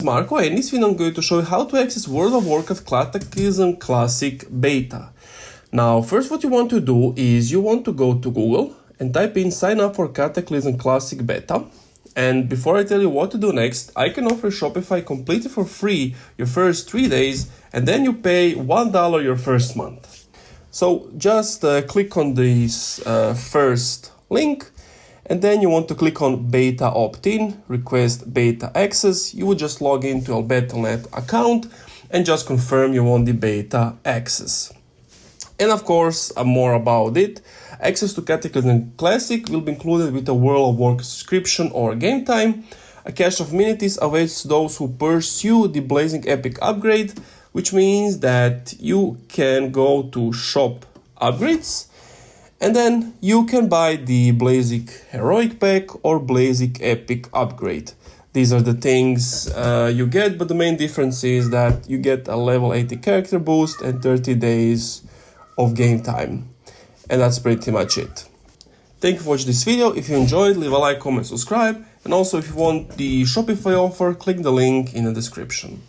Marco, and in this video I'm going to show you how to access World of Warcraft Cataclysm Classic Beta. Now, first what you want to do is you want to go to Google and type in sign up for Cataclysm Classic Beta. And before I tell you what to do next, I can offer Shopify completely for free your first 3 days, and then you pay $1 your first month. So just click on this first link, and then you want to click on Beta Opt-in, request beta access. You would just log into your Battle.net account and just confirm you want the beta access. And of course, more about it. Access to Cataclysm Classic will be included with a World of Warcraft subscription or game time. A cache of amenities awaits those who pursue the Blazing Epic upgrade, which means that you can go to shop upgrades, and then you can buy the Blazing Heroic pack or Blazing Epic upgrade. These are the things you get, but the main difference is that you get a level 80 character boost and 30 days of game time. And that's pretty much it. Thank you for watching this video. If you enjoyed, leave a like, comment, subscribe. And also if you want the Shopify offer, click the link in the description.